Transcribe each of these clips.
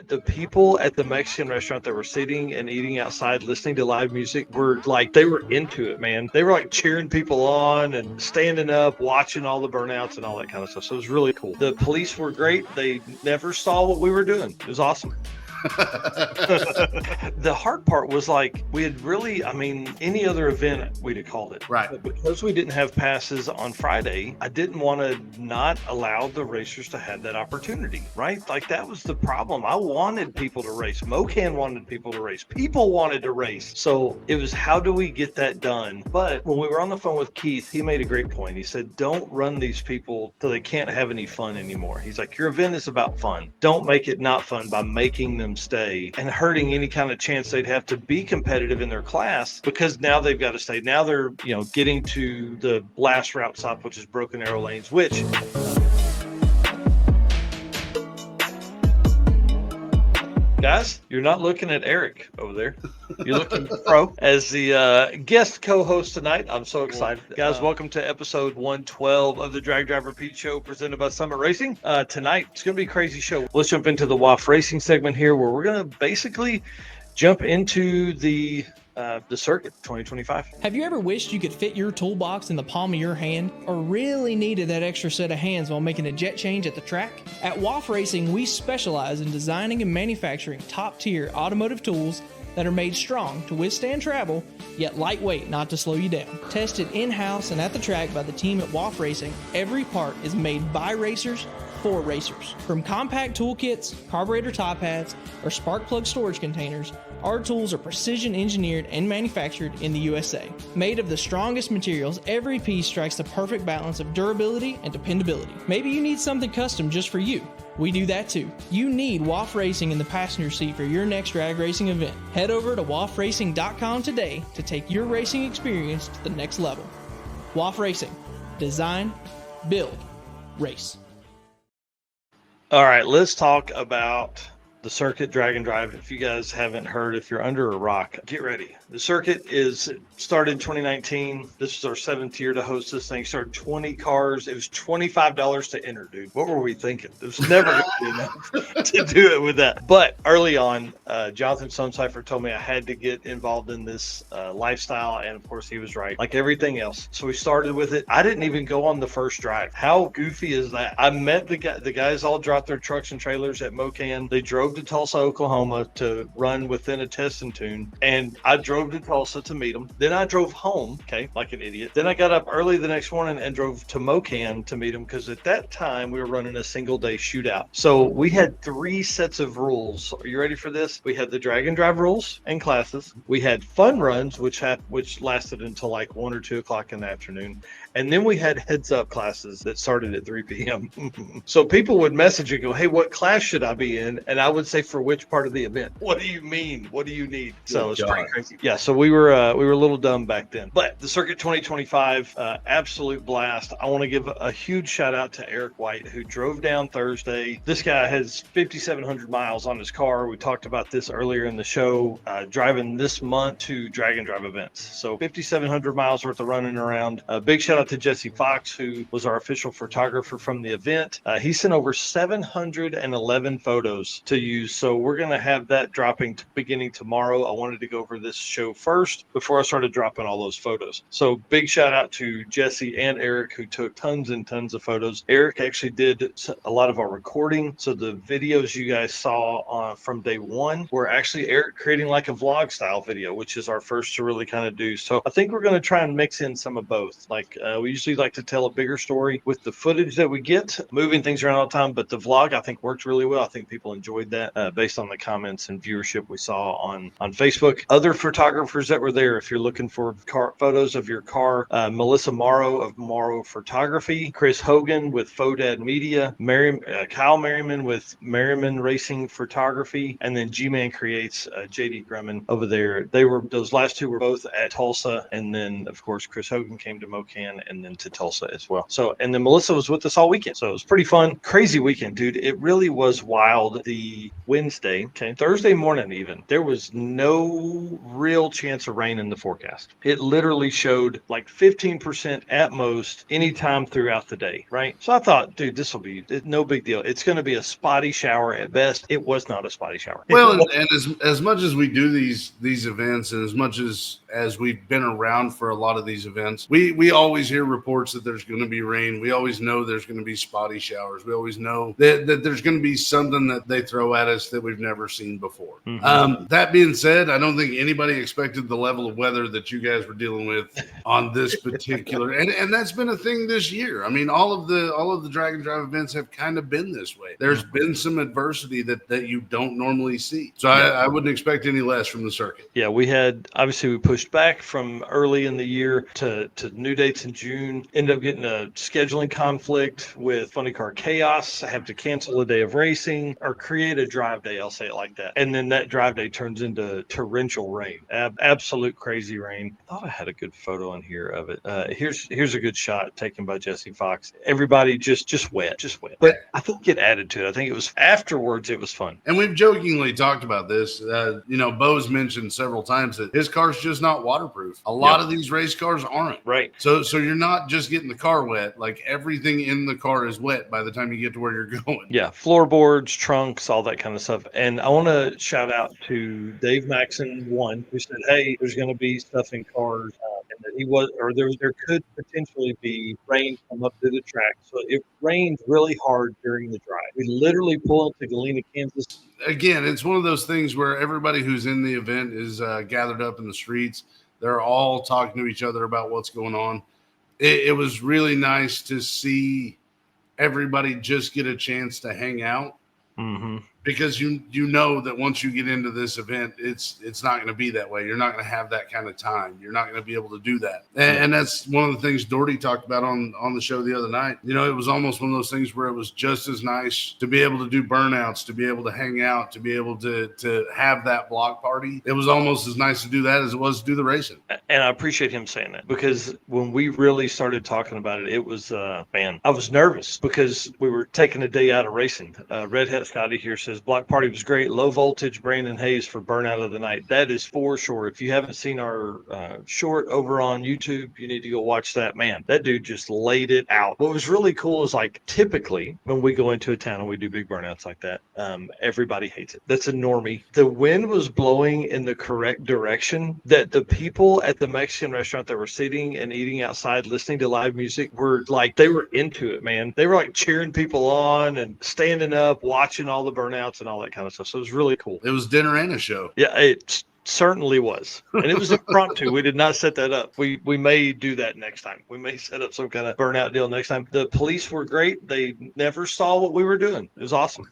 The people at the Mexican restaurant that were sitting and eating outside, listening to live music, were like, they were into it, man. They were like cheering people on and standing up, watching all the burnouts and all that kind of stuff. So it was really cool. The police were great. They never saw what we were doing. It was awesome. The hard part was like we had really, I mean, any other event we'd have called it. Right. But because we didn't have passes on Friday, I didn't want to not allow the racers to have that opportunity, right? Like that was the problem. I wanted people to race. Mocan wanted people to race. People wanted to race. So it was, how do we get that done? But when we were on the phone with Keith, he made a great point. He said, don't run these people till they can't have any fun anymore. He's like, your event is about fun. Don't make it not fun by making them stay and hurting any kind of chance they'd have to be competitive in their class, because now they've got to stay. Now they're, getting to the last route stop, which is Broken Arrow Lanes, which guys, you're not looking at Eric over there. You're looking at Pro as the guest co-host tonight. I'm so excited. Guys, welcome to episode 112 of the Drag Drive Repeat show presented by Summit Racing. Tonight, it's going to be a crazy show. Let's jump into the WAF Racing segment here, where we're going to basically jump into the circuit 2025. Have you ever wished you could fit your toolbox in the palm of your hand, or really needed that extra set of hands while making a jet change at the track? At WAF Racing, we specialize in designing and manufacturing top-tier automotive tools that are made strong to withstand travel, yet lightweight not to slow you down. Tested in-house and at the track by the team at WAF Racing, every part is made by racers for racers. From compact toolkits, carburetor top hats, or spark plug storage containers, our tools are precision engineered and manufactured in the USA. Made of the strongest materials, every piece strikes the perfect balance of durability and dependability. Maybe you need something custom just for you. We do that too. You need WAF Racing in the passenger seat for your next drag racing event. Head over to wafracing.com today to take your racing experience to the next level. WAF Racing. Design, build, race. All right, let's talk about the circuit drag and drive. If you guys haven't heard, if you're under a rock, get ready. The circuit started in 2019. This is our 7th year to host this thing. Started 20 cars. It was $25 to enter, dude. What were we thinking? It was never going to be enough to do it with that. But early on, Jonathan Stonecipher told me I had to get involved in this lifestyle, and of course he was right, like everything else. So we started with it. I didn't even go on the first drive. How goofy is that? I met the guys all dropped their trucks and trailers at Mocan. They drove to Tulsa, Oklahoma to run within a test and tune, and I drove to Tulsa to meet them. Then I drove home, like an idiot. Then I got up early the next morning and drove to Mocan to meet them, because at that time we were running a single day shootout. So we had 3 sets of rules. Are you ready for this? We had the drag and drive rules and classes. We had fun runs, which lasted until like 1 or 2 o'clock in the afternoon. And then we had heads up classes that started at 3 p.m. So people would message and go, hey, what class should I be in? And I would say, for which part of the event? What do you mean? What do you need? So it's pretty crazy. Yeah, so we were a little dumb back then. But the Circuit 2025, absolute blast. I want to give a huge shout out to Eric White, who drove down Thursday. This guy has 5,700 miles on his car. We talked about this earlier in the show, driving this month to drag and drive events. So 5,700 miles worth of running around. Big shout out to Jesse Fox, who was our official photographer from the event. He sent over 711 photos to use. So we're going to have that dropping beginning tomorrow. I wanted to go over this show first before I started dropping all those photos. So big shout out to Jesse and Eric, who took tons and tons of photos. Eric actually did a lot of our recording. So the videos you guys saw from day one were actually Eric creating like a vlog style video, which is our first to really kind of do. So I think we're going to try and mix in some of both. Like we usually like to tell a bigger story with the footage that we get, moving things around all the time. But the vlog, I think, worked really well. I think people enjoyed that based on the comments and viewership we saw on Facebook. Other photographers that were there, if you're looking for photos of your car, Melissa Morrow of Morrow Photography, Chris Hogan with Fodad Media, Kyle Merriman with Merriman Racing Photography, and then G-Man Creates, JD Grumman over there. Those last two were both at Tulsa, and then of course Chris Hogan came to Mocan and then to Tulsa as well. So, and then Melissa was with us all weekend. So it was pretty fun. Crazy weekend, dude. It really was wild. The the Wednesday. Okay. Thursday morning, even, there was no real chance of rain in the forecast. It literally showed like 15% at most anytime throughout the day, right? So I thought, dude, this will be no big deal. It's going to be a spotty shower at best. It was not a spotty shower. Well, and as much as we do these events, and as much as we've been around for a lot of these events, we always hear reports that there's going to be rain. We always know there's going to be spotty showers. We always know that there's going to be something that they throw at us that we've never seen before. Mm-hmm. That being said, I don't think anybody expected the level of weather that you guys were dealing with on this particular, and that's been a thing this year. I mean, all of the Drag and Drive events have kind of been this way. There's been some adversity that you don't normally see. So I wouldn't expect any less from the circuit. Yeah, we pushed back from early in the year to new dates in June. Ended up getting a scheduling conflict with Funny Car Chaos. I have to cancel a day of racing or create a drive day. I'll say it like that. And then that drive day turns into torrential rain, absolute crazy rain. I thought I had a good photo in here of it. Here's a good shot taken by Jesse Fox. Everybody just wet. But I think it added to it. I think it was afterwards. It was fun. And we've jokingly talked about this. Bo's mentioned several times that his car's just not waterproof. A lot of these race cars aren't. Right. So you're not just getting the car wet. Like everything in the car is wet by the time you get to where you're going. Yeah, floorboards, trunks, all that kind of stuff. And I want to shout out to Dave Maxon, who said, "Hey, there's going to be stuff in cars." And that there could potentially be rain come up to the track. So it rained really hard during the drive. We literally pull into Galena, Kansas. Again, it's one of those things where everybody who's in the event is gathered up in the streets. They're all talking to each other about what's going on. It was really nice to see everybody just get a chance to hang out. Mm-hmm. Because you know that once you get into this event, it's not going to be that way. You're not going to have that kind of time. You're not going to be able to do that. And that's one of the things Doherty talked about on the show the other night. You know, it was almost one of those things where it was just as nice to be able to do burnouts, to be able to hang out, to be able to have that block party. It was almost as nice to do that as it was to do the racing. And I appreciate him saying that, because when we really started talking about it, it was, I was nervous because we were taking a day out of racing. Red Hat Scotty here says, block party was great. Low voltage, Brandon Hayes for burnout of the night. That is for sure. If you haven't seen our short over on YouTube, you need to go watch that. Man, that dude just laid it out. What was really cool is, like, typically when we go into a town and we do big burnouts like that, everybody hates it. That's a normie. The wind was blowing in the correct direction that the people at the Mexican restaurant that were sitting and eating outside listening to live music were like, they were into it, man. They were like cheering people on and standing up, watching all the burnouts and all that kind of stuff. So it was really cool. It was dinner and a show. Yeah, it certainly was. And it was impromptu. We did not set that up. We may do that next time. We may set up some kind of burnout deal next time. The police were great. They never saw what we were doing. It was awesome.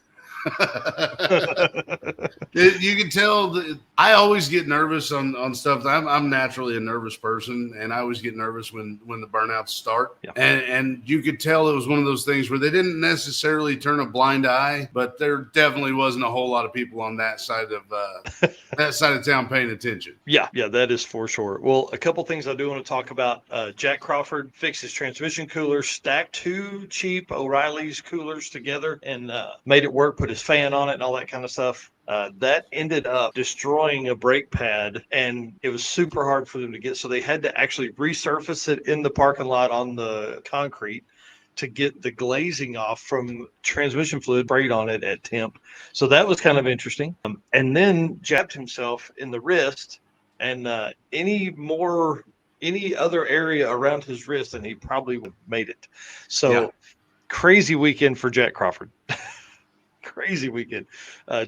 You can tell that I always get nervous on stuff. I'm naturally a nervous person, and I always get nervous when the burnouts start. Yeah. And you could tell it was one of those things where they didn't necessarily turn a blind eye, but there definitely wasn't a whole lot of people on that side of town paying attention. Yeah, that is for sure. Well, a couple things I do want to talk about. Jack Crawford fixed his transmission cooler, stacked two cheap O'Reilly's coolers together, and made it work. Put his fan on it and all that kind of stuff. That ended up destroying a brake pad, and it was super hard for them to get. So they had to actually resurface it in the parking lot on the concrete to get the glazing off from transmission fluid sprayed on it at temp. So that was kind of interesting. And then jabbed himself in the wrist, and any other area around his wrist, and he probably would have made it. So Crazy weekend for Jack Crawford. Crazy weekend.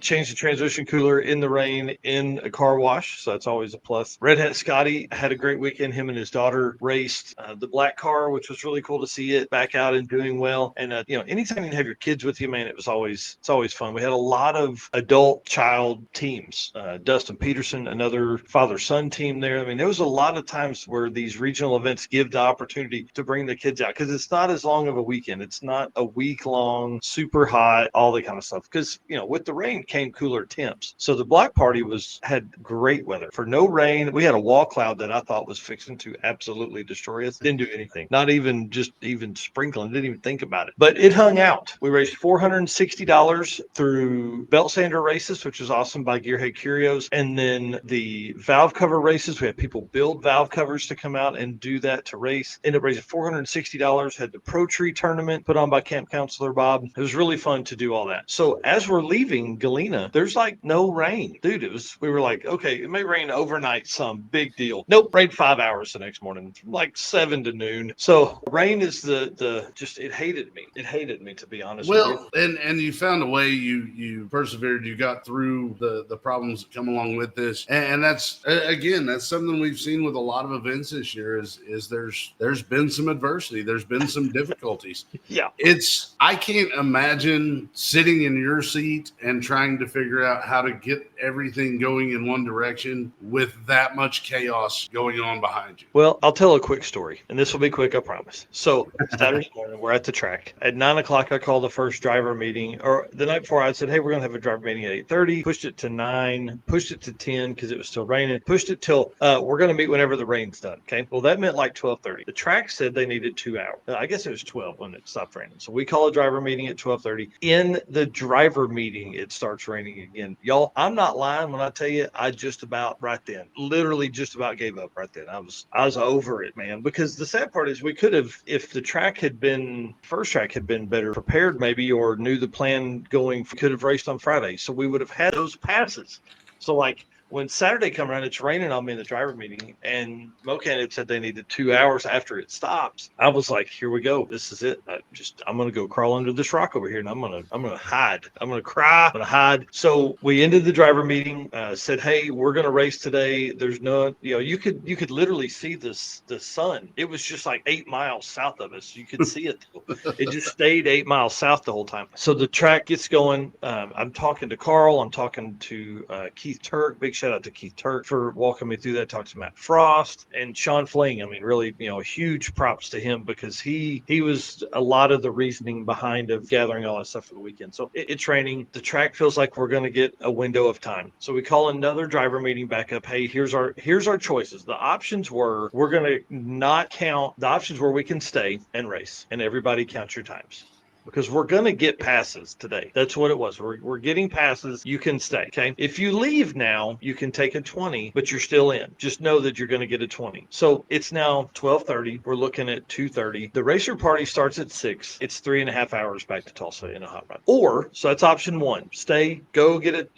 Changed the transmission cooler in the rain in a car wash, so that's always a plus. Red Hat Scotty had a great weekend. Him and his daughter raced the black car, which was really cool to see it back out and doing well. And anytime you can have your kids with you, man, it's always fun. We had a lot of adult child teams. Dustin Peterson, another father-son team there. I mean, there was a lot of times where these regional events give the opportunity to bring the kids out, because it's not as long of a weekend. It's not a week long, super hot, all that kind of stuff. stuff because, with the rain came cooler temps. So the block party had great weather for no rain. We had a wall cloud that I thought was fixing to absolutely destroy us. Didn't do anything, not even sprinkling, didn't even think about it. But it hung out. We raised $460 through belt sander races, which was awesome, by Gearhead Curios. And then the valve cover races, we had people build valve covers to come out and do that to race. Ended up raising $460. Had the Pro Tree tournament put on by Camp Counselor Bob. It was really fun to do all that. So as we're leaving Galena, there's like no rain. Dude, we were like, okay, it may rain overnight, some big deal. Nope, rained 5 hours the next morning, from like 7 to noon. So rain is it hated me. It hated me, to be honest with you. And you found a way, you persevered, you got through the problems that come along with this. And that's, again, that's something we've seen with a lot of events this year is there's been some adversity. There's been some difficulties. Yeah. I can't imagine sitting in your seat and trying to figure out how to get everything going in one direction with that much chaos going on behind you. Well, I'll tell a quick story, and this will be quick, I promise. So Saturday morning, we're at the track. At 9 o'clock, I called the first driver meeting, or the night before I said, hey, we're going to have a driver meeting at 8:30, pushed it to 9, pushed it to 10 because it was still raining, pushed it till we're going to meet whenever the rain's done. Okay. Well, that meant like 12:30. The track said they needed 2 hours. I guess it was 12 when it stopped raining. So we call a driver meeting at 12:30. In the driver meeting, it starts raining again. Y'all, I'm not lying when I tell you, I just about right then, literally just about gave up right then. I was over it, man, because the sad part is we could have, if the first track had been better prepared maybe, or knew the plan going, could have raced on Friday. So we would have had those passes. So like, when Saturday come around, it's raining on me in the driver meeting, and Mocan had said they needed 2 hours after it stops. I was like, here we go. This is it. I'm going to go crawl under this rock over here, and I'm going to hide. I'm going to cry. I'm going to hide. So we ended the driver meeting, said, hey, we're going to race today. There's no, you could literally see the sun. It was just like 8 miles south of us. You could see it. It just stayed 8 miles south the whole time. So the track gets going. I'm talking to Carl. I'm talking to Keith Turk. Big shout out to Keith Turk for walking me through that. Talked to Matt Frost and Sean Fling. I mean, really, huge props to him, because he was a lot of the reasoning behind of gathering all that stuff for the weekend. So it's raining. The track feels like we're going to get a window of time. So we call another driver meeting back up. Hey, here's our choices. The options were, we're going to not count. The options were we can stay and race, and everybody count your times, because we're going to get passes today. That's what it was. We're getting passes. You can stay. Okay. If you leave now, you can take a 20, but you're still in. Just know that you're going to get a 20. So it's now 12:30. We're looking at 2:30. The racer party starts at 6. It's 3.5 hours back to Tulsa in a hot rod. Or, so that's option one. Stay, go get it,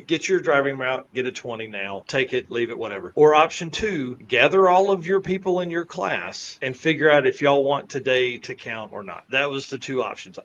get your driving route, get a 20 now, take it, leave it, whatever. Or option two, gather all of your people in your class and figure out if y'all want today to count or not. That was the two options.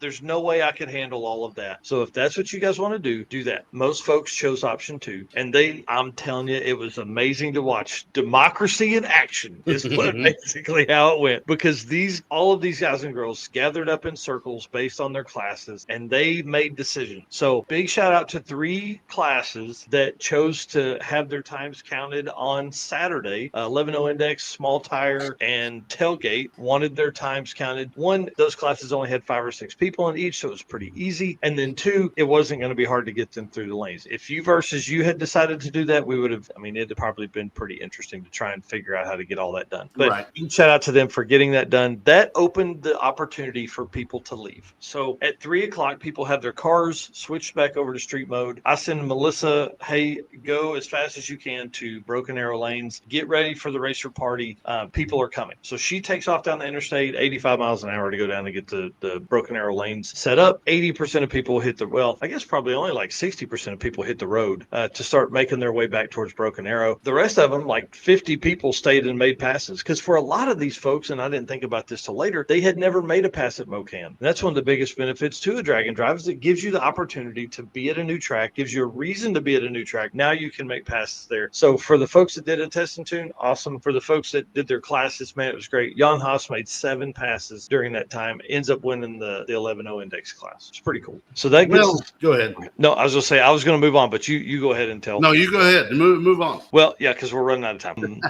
There's no way I could handle all of that. So if that's what you guys want to do that. Most folks chose option two, and I'm telling you, it was amazing to watch. Democracy in action is basically how it went, because all of these guys and girls gathered up in circles based on their classes, and they made decisions. So big shout out to 3 classes that chose to have their times counted on Saturday. 11.0 index, small tire, and tailgate wanted their times counted. One, those classes only had 5 or 6 people in each, so it was pretty easy. And then 2, it wasn't going to be hard to get them through the lanes. If you had decided to do that, it'd probably been pretty interesting to try and figure out how to get all that done. But right. Shout out to them for getting that done. That opened the opportunity for people to leave. So at 3 o'clock, people have their cars switched back over to street mode. I send Melissa, hey, go as fast as you can to Broken Arrow lanes. Get ready for the racer party. People are coming. So she takes off down the interstate, 85 miles an hour to go down and get the Broken Arrow lanes set up. 80% of people I guess probably only like 60% of people hit the road to start making their way back towards Broken Arrow. The rest of them, like 50 people, stayed and made passes, because for a lot of these folks, and I didn't think about this till later, they had never made a pass at Mocan. And that's one of the biggest benefits to a drag and drive, is it gives you the opportunity to be at a new track, gives you a reason to be at a new track. Now you can make passes there. So for the folks that did a test and tune, awesome. For the folks that did their classes, man, it was great. Jan Haas made 7 passes during that time. In ends up winning the 11-0 index class. It's pretty cool. So that gets Well, go ahead. No, I was gonna say I was gonna move on, but you go ahead and tell. No, you go ahead. Move on. Well, yeah, because we're running out of time.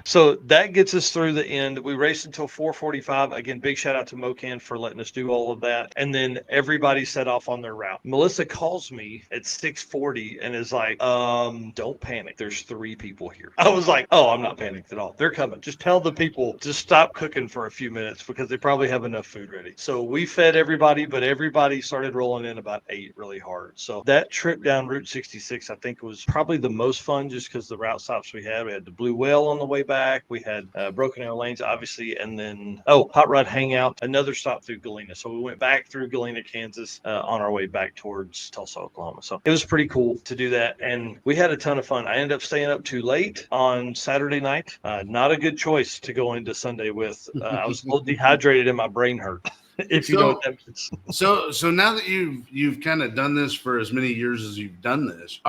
So that gets us through the end. We raced until 4:45. Again, big shout out to Mocan for letting us do all of that. And then everybody set off on their route. Melissa calls me at 6:40 and is like, don't panic. There's 3 people here. I was like, oh, I'm not panicked at all. They're coming. Just tell the people to stop cooking for a few minutes because they probably have enough food ready. So we fed everybody, but everybody started rolling in about 8 really hard. So that trip down Route 66, I think, was probably the most fun just because the route stops we had. We had the Blue Whale on the way back. We had Broken Arrow Lanes, obviously, and then, Hot Rod Hangout, another stop through Galena. So we went back through Galena, Kansas on our way back towards Tulsa, Oklahoma. So it was pretty cool to do that. And we had a ton of fun. I ended up staying up too late on Saturday night. Not a good choice to go into Sunday with. I was a little dehydrated and my brain hurt. If you know what that means. So now that you've kind of done this for as many years as you've done this,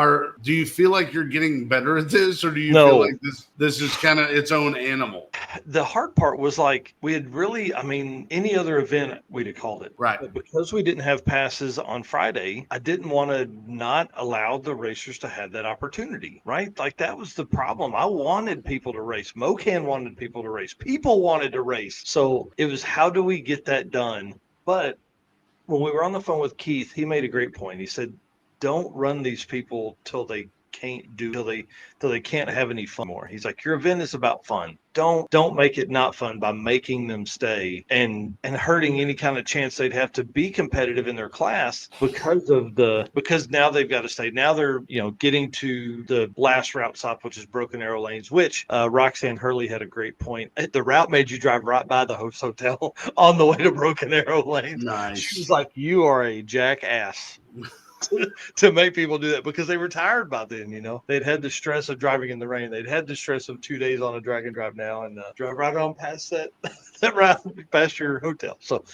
do you feel like you're getting better at this, or do you feel like this is kind of its own animal? The hard part was like we had really, any other event we'd have called it. Right. But because we didn't have passes on Friday, I didn't want to not allow the racers to have that opportunity, right? Like that was the problem. I wanted people to race. Mocan wanted people to race. People wanted to race. So it was, how do we get that done? But when we were on the phone with Keith, he made a great point. He said, don't run these people till they can't have any fun more. He's like, your event is about fun. Don't make it not fun by making them stay and hurting any kind of chance they'd have to be competitive in their class because now they've got to stay. Now they're getting to the last route stop, which is Broken Arrow Lanes, which Roxanne Hurley had a great point. The route made you drive right by the host hotel on the way to Broken Arrow Lanes. Nice. She was like, you are a jackass. To make people do that because they were tired by then, they'd had the stress of driving in the rain. They'd had the stress of 2 days on a drag and drive now and drive right on past that route past your hotel. So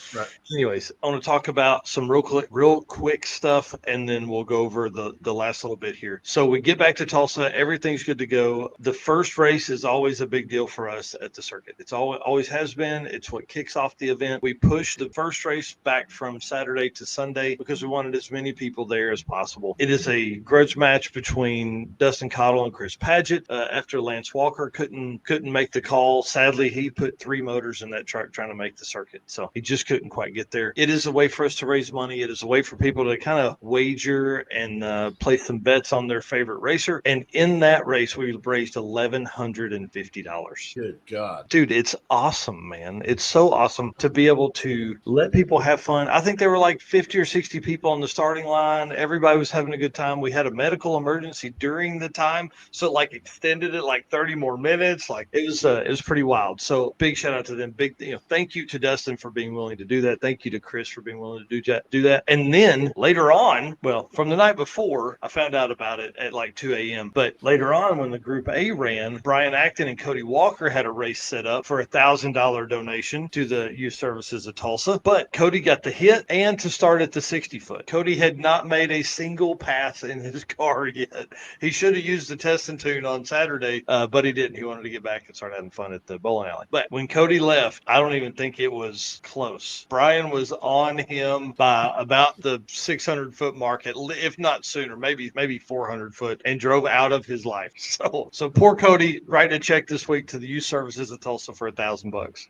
anyways, I want to talk about some real quick stuff and then we'll go over the last little bit here. So we get back to Tulsa, everything's good to go. The first race is always a big deal for us at the circuit. It's always has been. It's what kicks off the event. We pushed the first race back from Saturday to Sunday because we wanted as many people there as possible. It is a grudge match between Dustin Codle and Chris Paget. After Lance Walker couldn't make the call, sadly he put 3 motors in that truck trying to make the circuit, so he just couldn't quite get there. It is a way for us to raise money. It is a way for people to kind of wager and place some bets on their favorite racer. And in that race, we raised $1,150. Good God, dude, it's awesome, man. It's so awesome to be able to let people have fun. I think there were like 50 or 60 people on the starting line. Everybody was having a good time. We had a medical emergency during the time, so like extended it like 30 more minutes. Like it was pretty wild. So big shout out to them. Big, thank you to Dustin for being willing to do that. Thank you to Chris for being willing to do that. And then later on, well, from the night before, I found out about it at like 2 a.m. But later on, when the Group A ran, Brian Actton and Cody Walker had a race set up for $1,000 donation to the Youth Services of Tulsa. But Cody got the hit and to start at the 60-foot. Cody had not made a single pass in his car yet. He should have used the test and tune on Saturday, but he didn't. He wanted to get back and start having fun at the bowling alley. But when Cody left, I don't even think it was close. Brian was on him by about the 600-foot mark, if not sooner, maybe 400-foot, and drove out of his life. So poor Cody, writing a check this week to the Youth Services of Tulsa for $1,000.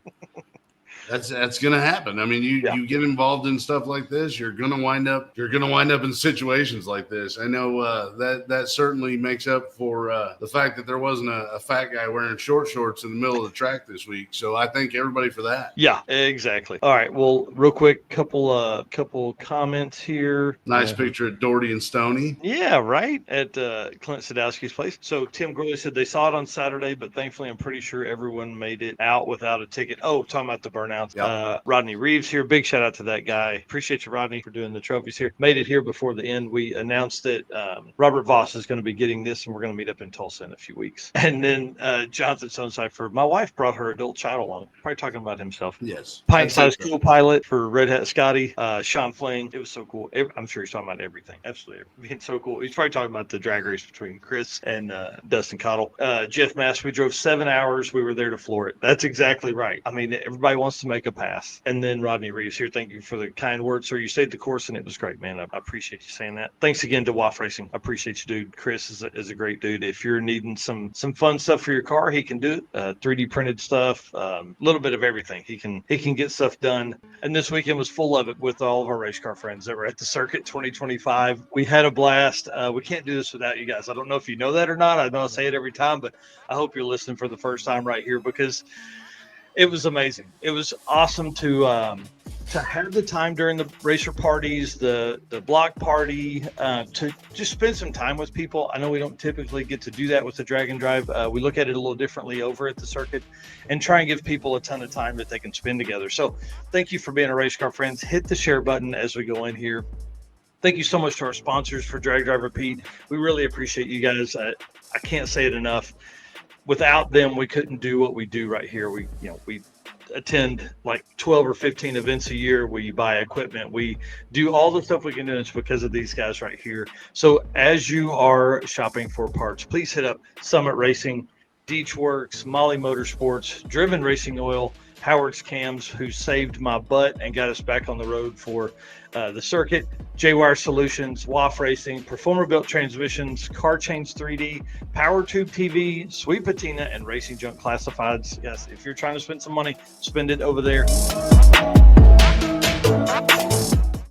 That's gonna happen. I mean, you get involved in stuff like this, you're gonna wind up in situations like this. I know that certainly makes up for the fact that there wasn't a fat guy wearing short shorts in the middle of the track this week. So I thank everybody for that. Yeah, exactly. All right. Well, real quick, couple comments here. Nice picture of Doherty and Stoney. Yeah, right at Clint Sadowski's place. So Tim Groy said they saw it on Saturday, but thankfully I'm pretty sure everyone made it out without a ticket. Oh, talking about the Burnouts. Yep. Rodney Reeves here. Big shout out to that guy. Appreciate you, Rodney, for doing the trophies here. Made it here before the end. We announced that Robert Voss is going to be getting this, and we're going to meet up in Tulsa in a few weeks. And then Jonathan Sonecipher, my wife brought her adult child along. Probably talking about himself. Yes. Pint-sized cool pilot for Red Hat Scotty. Sean Fling. It was so cool. I'm sure he's talking about everything. Absolutely. It's so cool. He's probably talking about the drag race between Chris and Dustin Codle. Jeff Mass, we drove 7 hours. We were there to floor it. That's exactly right. I mean, everybody wants wants to make a pass. And then Rodney Reeves here, thank you for the kind words, sir. You stayed the course and it was great, man. I appreciate you saying that. Thanks again to Waff Racing. I appreciate you, dude. Chris is a great dude. If you're needing some fun stuff for your car, he can do it. 3D printed stuff, a little bit of everything. He can get stuff done. And this weekend was full of it with all of our race car friends that were at the circuit 2025. We had a blast. We can't do this without you guys. I don't know if you know that or not. I know I say it every time, but I hope you're listening for the first time right here, because it was amazing. It was awesome to have the time during the racer parties, the block party, to just spend some time with people. I know we don't typically get to do that with the Drag and Drive. We look at it a little differently over at the circuit and try and give people a ton of time that they can spend together. So thank you for being a race car friends. Hit the share button as we go in here. Thank you so much to our sponsors for DragDriveRepeat. We really appreciate you guys. I can't say it enough. Without them, we couldn't do what we do right here. We attend like 12 or 15 events a year. We buy equipment. We do all the stuff we can do. It's because of these guys right here. So as you are shopping for parts, please hit up Summit Racing, Deech Works, Molly Motorsports, Driven Racing Oil, Howard's Cams, who saved my butt and got us back on the road for the circuit, JWire Solutions, Waff Racing, Performer Built Transmissions, Car Chains 3D, Power Tube TV, Sweet Patina, and Racing Junk Classifieds. Yes, if you're trying to spend some money, spend it over there.